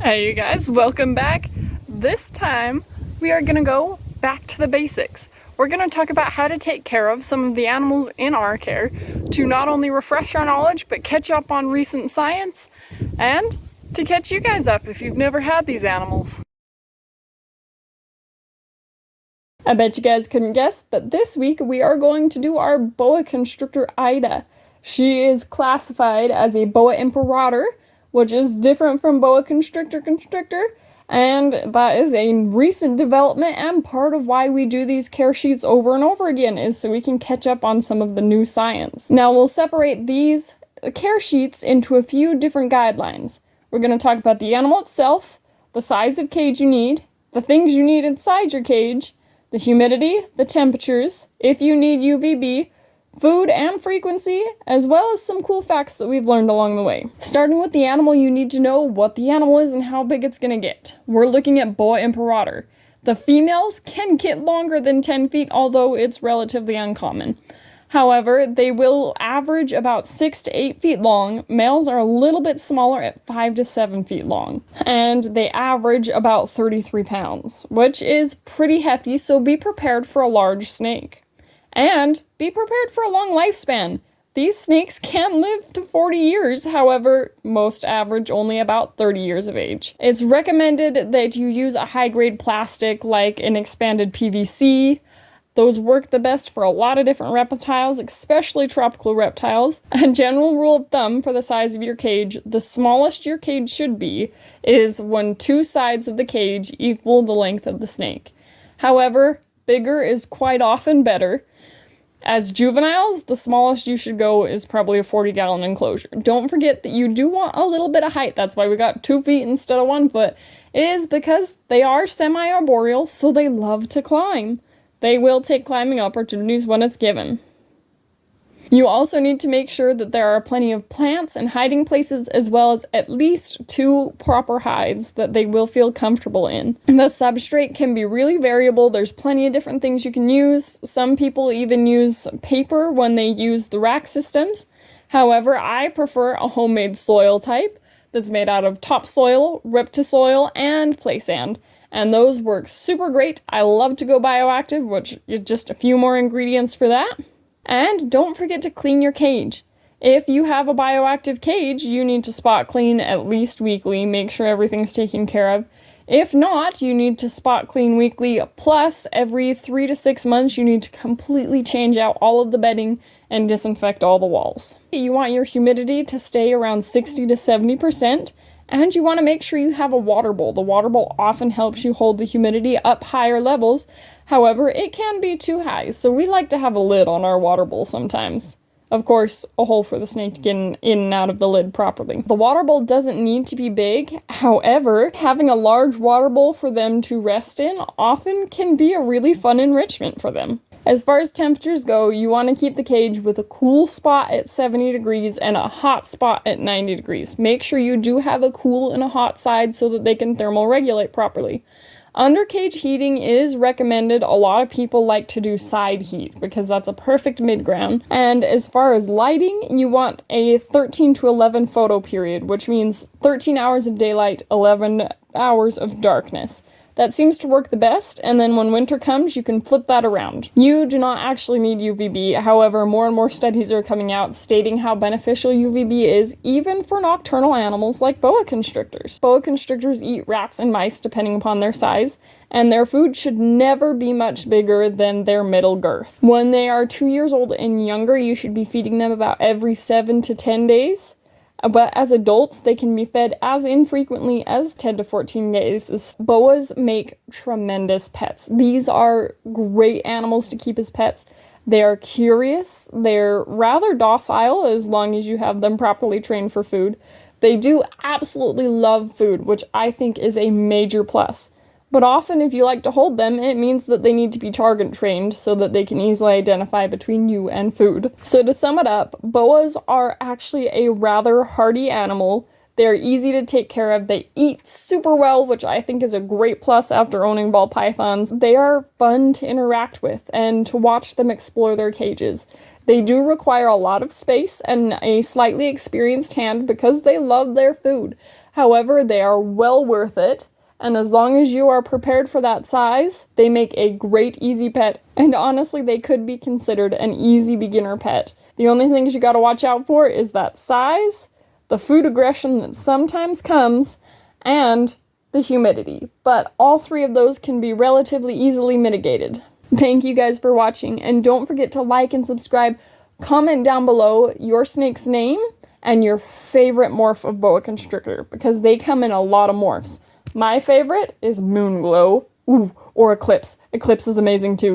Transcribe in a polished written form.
Hey you guys, welcome back. This time we are gonna go back to the basics. We're gonna talk about how to take care of some of the animals in our care to not only refresh our knowledge but catch up on recent science and to catch you guys up if you've never had these animals. I bet you guys couldn't guess, but this week we are going to do our boa constrictor Ida. She is classified as a boa imperator, which is different from boa constrictor, and that is a recent development and part of why we do these care sheets over and over again is so we can catch up on some of the new science. Now we'll separate these care sheets into a few different guidelines. We're going to talk about the animal itself, the size of cage you need, the things you need inside your cage, the humidity, the temperatures, if you need UVB, food and frequency, as well as some cool facts that we've learned along the way. Starting with the animal, you need to know what the animal is and how big it's going to get. We're looking at boa imperator. The females can get longer than 10 feet, although it's relatively uncommon. However, they will average about 6 to 8 feet long. Males are a little bit smaller at 5 to 7 feet long. And they average about 33 pounds, which is pretty hefty, so be prepared for a large snake. And be prepared for a long lifespan. These snakes can live to 40 years, however, most average only about 30 years of age. It's recommended that you use a high-grade plastic like an expanded PVC. Those work the best for a lot of different reptiles, especially tropical reptiles. A general rule of thumb for the size of your cage, the smallest your cage should be, is when two sides of the cage equal the length of the snake. However, bigger is quite often better. As juveniles, the smallest you should go is probably a 40-gallon enclosure. Don't forget that you do want a little bit of height. That's why we got 2 feet instead of 1 foot. It is because they are semi-arboreal, so they love to climb. They will take climbing opportunities when it's given. You also need to make sure that there are plenty of plants and hiding places, as well as at least 2 proper hides that they will feel comfortable in. The substrate can be really variable. There's plenty of different things you can use. Some people even use paper when they use the rack systems. However, I prefer a homemade soil type that's made out of topsoil, riptosoil, and play sand. And those work super great. I love to go bioactive, which is just a few more ingredients for that. And don't forget to clean your cage. If you have a bioactive cage, you need to spot clean at least weekly, make sure everything's taken care of. If not, you need to spot clean weekly, plus every 3 to 6 months you need to completely change out all of the bedding and disinfect all the walls. You want your humidity to stay around 60 to 70%. And you want to make sure you have a water bowl. The water bowl often helps you hold the humidity up higher levels. However, it can be too high, so we like to have a lid on our water bowl sometimes. Of course, a hole for the snake to get in and out of the lid properly. The water bowl doesn't need to be big. However, having a large water bowl for them to rest in often can be a really fun enrichment for them. As far as temperatures go, you want to keep the cage with a cool spot at 70 degrees and a hot spot at 90 degrees. Make sure you do have a cool and a hot side so that they can thermoregulate properly. Under cage heating is recommended. A lot of people like to do side heat because that's a perfect mid-ground. And as far as lighting, you want a 13 to 11 photo period, which means 13 hours of daylight, 11 hours of darkness. That seems to work the best, and then when winter comes, you can flip that around. You do not actually need UVB, however, more and more studies are coming out stating how beneficial UVB is, even for nocturnal animals like boa constrictors. Boa constrictors eat rats and mice depending upon their size, and their food should never be much bigger than their middle girth. When they are 2 years old and younger, you should be feeding them about every 7 to 10 days. But as adults, they can be fed as infrequently as 10 to 14 days. Boas make tremendous pets. These are great animals to keep as pets. They are curious. They're rather docile as long as you have them properly trained for food. They do absolutely love food, which I think is a major plus. But often, if you like to hold them, it means that they need to be target trained so that they can easily identify between you and food. So to sum it up, boas are actually a rather hardy animal. They're easy to take care of. They eat super well, which I think is a great plus after owning ball pythons. They are fun to interact with and to watch them explore their cages. They do require a lot of space and a slightly experienced hand because they love their food. However, they are well worth it, and as long as you are prepared for that size, they make a great easy pet, and honestly, they could be considered an easy beginner pet. The only things you gotta watch out for is that size, the food aggression that sometimes comes, and the humidity. But all three of those can be relatively easily mitigated. Thank you guys for watching, and don't forget to like and subscribe. Comment down below your snake's name and your favorite morph of boa constrictor, because they come in a lot of morphs. My favorite is Moonglow, or Eclipse. Eclipse is amazing too.